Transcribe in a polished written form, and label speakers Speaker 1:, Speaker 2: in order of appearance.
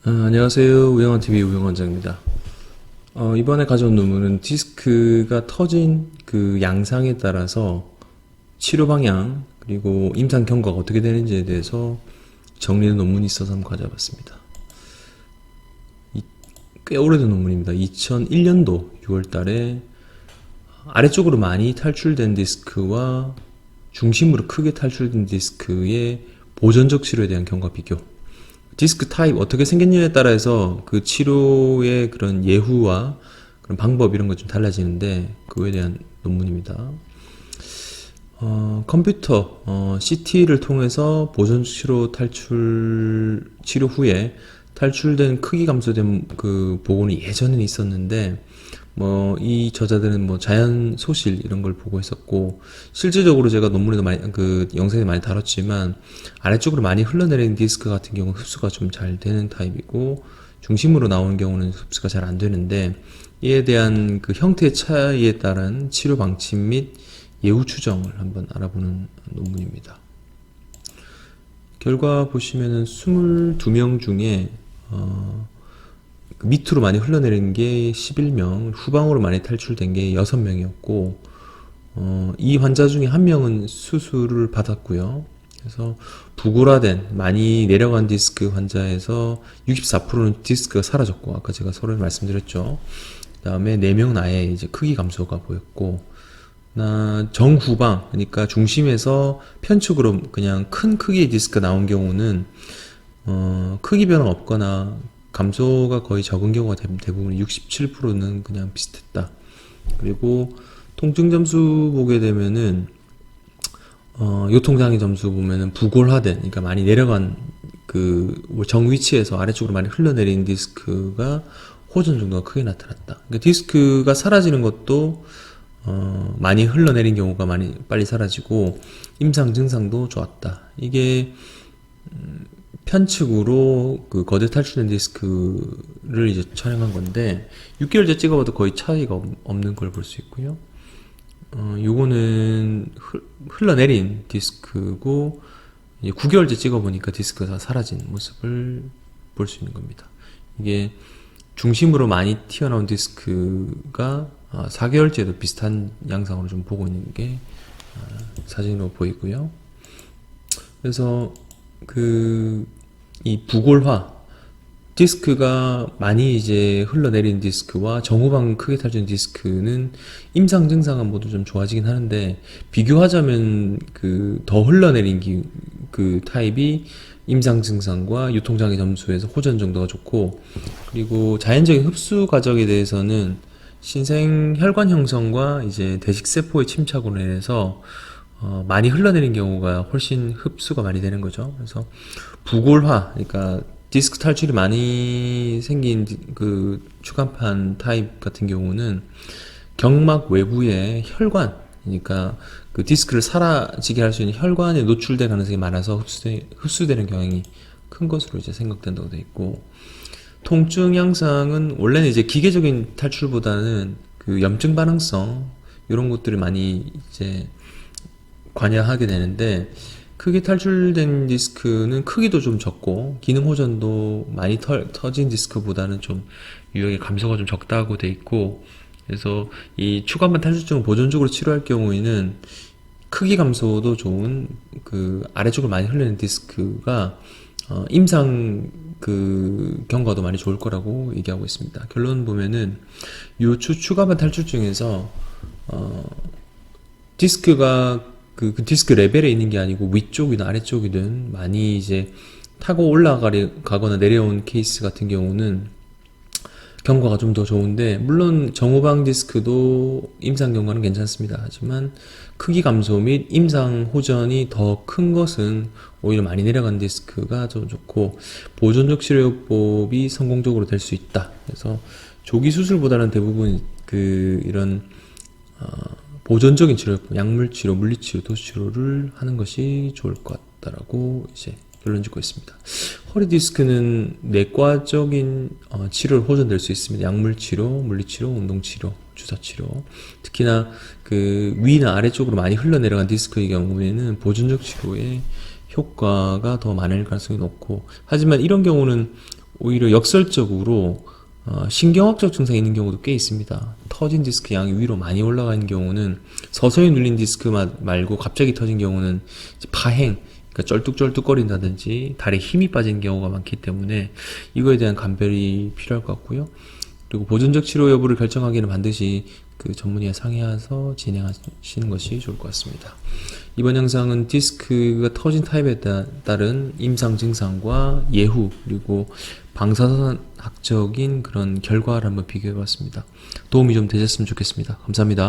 Speaker 1: 안녕하세요. 우영환TV 우영원장입니다. 이번에 가져온 논문은 디스크가 터진 그 양상에 따라서 치료 방향 그리고 임상 경과가 어떻게 되는지에 대해서 정리된 논문이 있어서 한번 가져봤습니다. 꽤 오래된 논문입니다. 2001년도 6월 달에 아래쪽으로 많이 탈출된 디스크와 중심으로 크게 탈출된 디스크의 보존적 치료에 대한 경과 비교. 디스크 타입 어떻게 생겼냐에 따라서 그 치료의 그런 예후와 그런 방법 이런 것 좀 달라지는데 그거에 대한 논문입니다. 컴퓨터 CT를 통해서 보존 치료 치료 후에 탈출된 크기 감소된 그 보고는 예전에는 있었는데 이 저자들은 자연 소실 이런 걸 보고 있었고, 실질적으로 제가 논문에도 많이 영상에 많이 다뤘지만 아래쪽으로 많이 흘러내리는 디스크 같은 경우는 흡수가 좀 잘 되는 타입이고, 중심으로 나오는 경우는 흡수가 잘 안 되는데, 이에 대한 그 형태의 차이에 따른 치료 방침 및 예후 추정을 한번 알아보는 논문입니다. 결과 보시면은 22명 중에 밑으로 많이 흘러내린 게 11명, 후방으로 많이 탈출된 게 6명이었고, 이 환자 중에 한 명은 수술을 받았고요. 그래서 부골화된 많이 내려간 디스크 환자에서 64%는 디스크가 사라졌고, 아까 제가 서로 말씀드렸죠. 그 다음에 4명은 아예 이제 크기 감소가 보였고, 정후방, 그러니까 중심에서 편측으로 그냥 큰 크기의 디스크가 나온 경우는 크기 변화 없거나 감소가 거의 적은 경우가 대부분 67%는 그냥 비슷했다. 그리고 통증 점수 보게 되면은 요통장애 점수 보면은 부골화된, 그러니까 많이 내려간 그 정 위치에서 아래쪽으로 많이 흘러내린 디스크가 호전 정도가 크게 나타났다. 그러니까 디스크가 사라지는 것도 많이 흘러내린 경우가 많이 빨리 사라지고 임상 증상도 좋았다. 이게 편측으로 그 거대 탈출된 디스크를 이제 촬영한 건데 6개월째 찍어봐도 거의 차이가 없는 걸 볼 수 있고요. 요거는 흘러내린 디스크고 이제 9개월째 찍어보니까 디스크가 다 사라진 모습을 볼 수 있는 겁니다. 이게 중심으로 많이 튀어나온 디스크가 4개월째도 비슷한 양상으로 좀 보고 있는 게 사진으로 보이고요. 그래서 이 부골화 디스크가 많이 이제 흘러내린 디스크와 정후방 크게 탈진 디스크는 임상 증상은 모두 좀 좋아지긴 하는데, 비교하자면 그 더 흘러내린 그 타입이 임상 증상과 유통장애 점수에서 호전 정도가 좋고, 그리고 자연적인 흡수 과정에 대해서는 신생 혈관 형성과 이제 대식세포의 침착으로 인해서 많이 흘러내린 경우가 훨씬 흡수가 많이 되는 거죠. 그래서 부골화, 그러니까 디스크 탈출이 많이 생긴 그 추간판 타입 같은 경우는 경막 외부의 혈관, 그러니까 그 디스크를 사라지게 할 수 있는 혈관에 노출될 가능성이 많아서 흡수되는 경향이 큰 것으로 이제 생각된다고 되어 있고, 통증 양상은 원래는 이제 기계적인 탈출보다는 그 염증 반응성 이런 것들을 많이 이제 관여하게 되는데, 크게 탈출된 디스크는 크기도 좀 적고 기능 호전도 많이 터진 디스크보다는 좀 유형의 감소가 좀 적다고 돼 있고, 그래서 이 추간판 탈출증을 보존적으로 치료할 경우에는 크기 감소도 좋은 그 아래쪽으로 많이 흘리는 디스크가 임상 그 경과도 많이 좋을 거라고 얘기하고 있습니다. 결론 보면은 요 추간판 탈출증에서 디스크가 그 디스크 레벨에 있는 게 아니고 위쪽이나 아래쪽이든 많이 이제 타고 올라가거나 내려온 케이스 같은 경우는 경과가 좀 더 좋은데, 물론 정후방 디스크도 임상 경과는 괜찮습니다. 하지만 크기 감소 및 임상 호전이 더 큰 것은 오히려 많이 내려간 디스크가 좀 좋고, 보존적 치료법이 성공적으로 될 수 있다. 그래서 조기 수술보다는 대부분 이런 보존적인 치료법, 약물 치료, 물리 치료, 도수 치료를 하는 것이 좋을 것 같다라고 이제 결론 짓고 있습니다. 허리 디스크는 내과적인 치료를 호전될 수 있습니다. 약물 치료, 물리 치료, 운동 치료, 주사 치료. 특히나 그 위나 아래쪽으로 많이 흘러내려간 디스크의 경우에는 보존적 치료에 효과가 더 많을 가능성이 높고, 하지만 이런 경우는 오히려 역설적으로 신경학적 증상이 있는 경우도 꽤 있습니다. 터진 디스크 양이 위로 많이 올라가는 경우는 서서히 눌린 디스크 말고 갑자기 터진 경우는 파행, 그러니까 쩔뚝쩔뚝거린다든지 다리에 힘이 빠지는 경우가 많기 때문에 이거에 대한 감별이 필요할 것 같고요. 그리고 보존적 치료 여부를 결정하기는 반드시 그 전문의와 상의해서 진행하시는 것이 좋을 것 같습니다. 이번 영상은 디스크가 터진 타입에 따른 임상 증상과 예후 그리고 방사선학적인 그런 결과를 한번 비교해 봤습니다. 도움이 좀 되셨으면 좋겠습니다. 감사합니다.